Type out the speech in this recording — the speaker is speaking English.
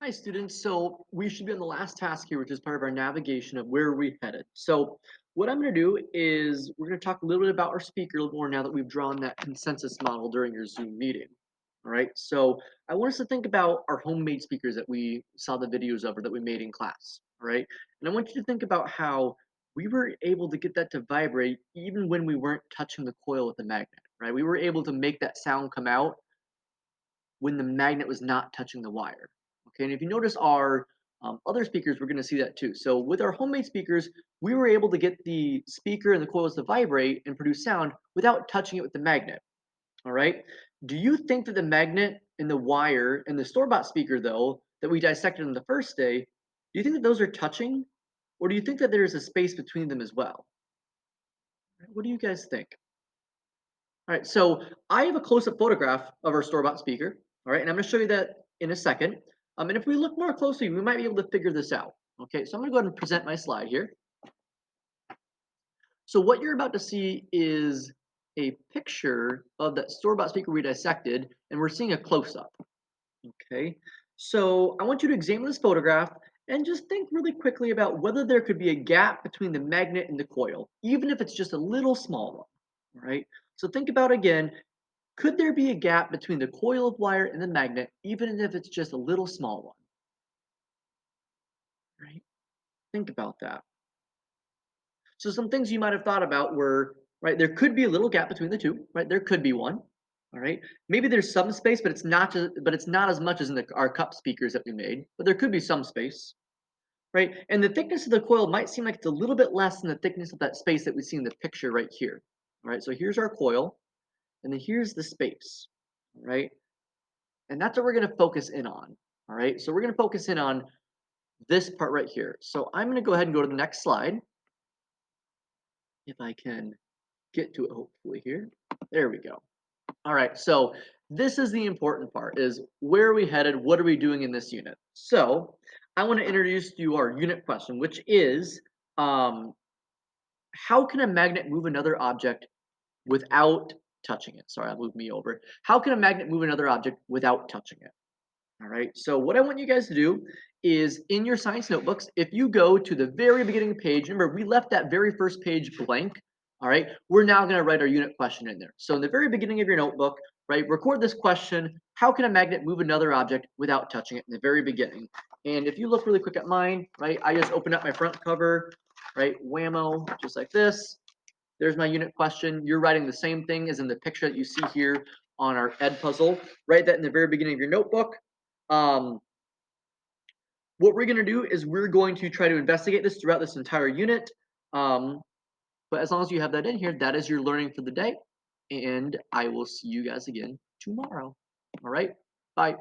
Hi, students. So we should be on the last task here, which is part of our navigation of where we're headed. So what I'm going to do is we're going to talk a little bit about our speaker a little more now that we've drawn that consensus model during your Zoom meeting. All right. So I want us to think about our homemade speakers that we saw the videos of or that we made in class. All right. And I want you to think about how we were able to get that to vibrate even when we weren't touching the coil with the magnet. Right. We were able to make that sound come out when the magnet was not touching the wire. Okay, and if you notice our other speakers, we're going to see that too. So with our homemade speakers, we were able to get the speaker and the coils to vibrate and produce sound without touching it with the magnet. All right. Do you think that the magnet and the wire and the store-bought speaker, though, that we dissected on the first day, do you think that those are touching, or do you think that there's a space between them as well? What do you guys think? All right, so I have a close-up photograph of our store-bought speaker. All right, and I'm going to show you that in a second. And if we look more closely, we might be able to figure this out. Okay, so I'm going to go ahead and present my slide here. So what you're about to see is a picture of that store-bought speaker we dissected, and we're seeing a close-up. Okay, so I want you to examine this photograph and just think really quickly about whether there could be a gap between the magnet and the coil, even if it's just a little small one. All right, so think about again, could there be a gap between the coil of wire and the magnet, even if it's just a little small one? Right? Think about that. So some things you might have thought about were, right, there could be a little gap between the two, right? There could be one. All right. Maybe there's some space, but it's not as much as in our cup speakers that we made, but there could be some space, right? And the thickness of the coil might seem like it's a little bit less than the thickness of that space that we see in the picture right here. All right. So here's our coil, and then here's the space. All right. And that's what we're going to focus in on. All right. So we're going to focus in on this part right here. So I'm going to go ahead and go to the next slide if I can get to it hopefully here. There we go. All right. So this is the important part is where are we headed? What are we doing in this unit? So I want to introduce you our unit question, which is um, how can a magnet move another object without touching it? Sorry, I moved me over. How can a magnet move another object without touching it? All right. So what I want you guys to do is in your science notebooks, if you go to the very beginning page, remember we left that very first page blank. All right. We're now going to write our unit question in there. So in the very beginning of your notebook, right, record this question: how can a magnet move another object without touching it in the very beginning? And if you look really quick at mine, right, I just opened up my front cover, right, whammo, just like this. There's my unit question. You're writing the same thing as in the picture that you see here on our Ed puzzle. Write that in the very beginning of your notebook. Um, what we're going to do is we're going to try to investigate this throughout this entire unit. Um, but as long as you have that in here, that is your learning for the day. And I will see you guys again tomorrow. All right. Bye.